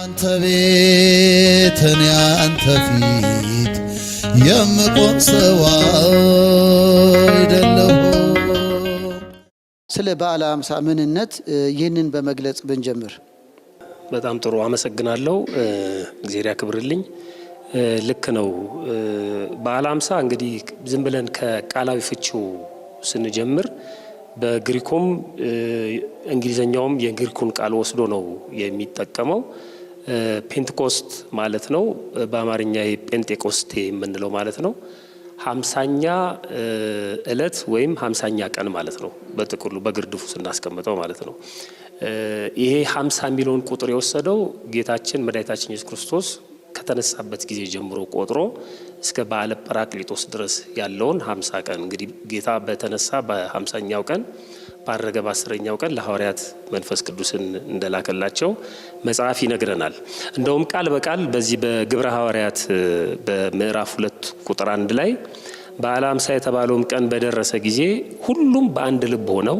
አንተ ቤት እኔ አንተ ፊት የምቆም ሰው አይደለሁ። ስለ በዓለ ሃምሳ ምንነት ይህንን በመግለጽ ብንጀምር። በጣም ጥሩ አመሰግናለሁ። እግዚአብሔር ያክብርልኝ። ልክ ነው። በዓለ ሃምሳ እንግዲህ ዝም ብለን ከቃላዊ ፍቺው ስንጀምር በግሪኩም እንግሊዘኛውም የግሪኩን ቃል ወስዶ ነው የሚጠቀመው። ፔንቴኮስት ማለት ነው። በአማርኛ ጴንጤቆስቴ የምንለው ማለት ነው። 50ኛ እለት ወይም 50ኛ ቀን ማለት ነው። በጥቅሉ በግርድፉ ስናስቀምጠው ማለት ነው። ይሄ 50 የሚለውን ቁጥር የወሰደው ጌታችን መድኃኒታችን ኢየሱስ ክርስቶስ ከተነሳበት ጊዜ ጀምሮ ቆጥሮ እስከ በዓለ ጰራቅሊጦስ ድረስ ያለውን 50 ቀን እንግዲህ ጌታ በተነሳ በ50ኛው ቀን ባረገ በ10ኛው ቀን ለሐዋርያት መንፈስ ቅዱስን እንደላከላቸው መጽሐፍ ይነግረናል። እንደውም ቃል በቃል በዚህ በግብረ ሐዋርያት በምዕራፍ 2 ቁጥር 1 ላይ በዓለ ሃምሳ የተባለውም ቀን በደረሰ ጊዜ ሁሉም በአንድ ልብ ሆነው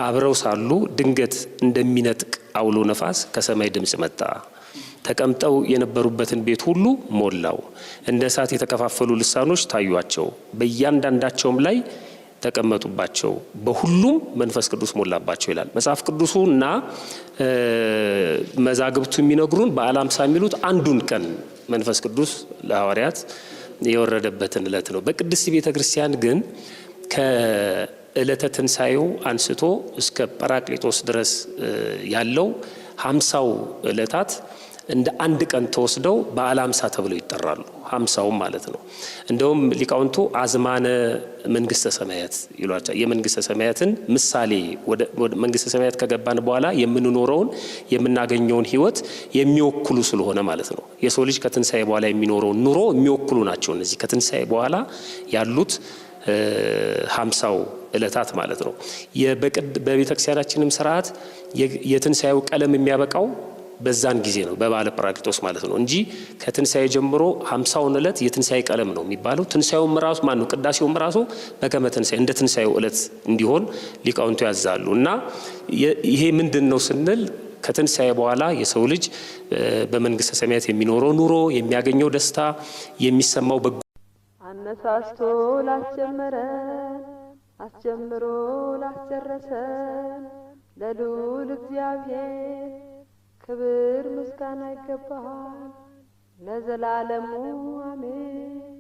አብረው ሳሉ ድንገት እንደሚነጥቅ አውሎ ነፋስ ከሰማይ ድምጽ መጣ። ተቀምጠው የነበሩበትን ቤት ሁሉ ሞላው። እንደ እሳት የተከፋፈሉ ልሳኖች ታዩአቸው፣ በእያንዳንዳቸውም ላይ ተቀመጡባቸው፣ በሁሉም መንፈስ ቅዱስ ሞላባቸው ይላል መጽሐፍ ቅዱሱና መዛግብቱ የሚነግሩን በዓለ ሃምሳ የሚሉት አንዱን ቀን መንፈስ ቅዱስ ለሐዋርያት የወረደበትን ዕለት ነው። በቅድስት ቤተ ክርስቲያን ግን ከዕለተ ትንሣኤው አንስቶ እስከ ጰራቅሊጦስ ድረስ ያለው 50ው ዕለታት እንደ አንድ ቀን ተወስደው በዓለ ሃምሳ ተብለው ይጠራሉ። 50ው ማለት ነው። እንደውም ሊቃውንቱ አዝማነ መንግስተ ሰማያት ይሏቸዋል። የመንግስተ ሰማያትን ምሳሌ ወደ መንግስተ ሰማያት ከገባን በኋላ የምንኖረውን የምናገኘውን ህይወት የሚወክሉ ስለሆነ ማለት ነው። የሰው ልጅ ከትንሣኤ በኋላ የሚኖረውን ኑሮ የሚወክሉ ናቸው እነዚህ ከትንሣኤ በኋላ ያሉት 50ው ዕለታት ማለት ነው። በቤተክርስቲያናችንም ስርዓት የትንሣኤው ቀለም የሚያበቃው በዛን ጊዜ ነው በበዓለ ጰራቅሊጦስ ማለት ነው እንጂ ከትንሣኤ ጀምሮ 50ውን ዕለት የትንሣኤ ቀለም ነው የሚባለው። ትንሣኤውም ራሱ ማን ነው ቅዳሴውም ራሱ በከመ ትንሣኤ እንደ ትንሣኤው ዕለት እንዲሆን ሊቃውንቱ ያዛሉ። እና ይሄ ምንድነው ስንል ከትንሣኤ በኋላ የሰው ልጅ በመንግስተ ሰማያት የሚኖረው ኑሮ የሚያገኘው ደስታ የሚሰማው በጎ አነሳስቶ ላስጀመረን አስጀምሮ ላስጨረሰን ለልዑል እግዚአብሔር ክብር ምስጋና ይገባል ለዘላለሙ አሜን።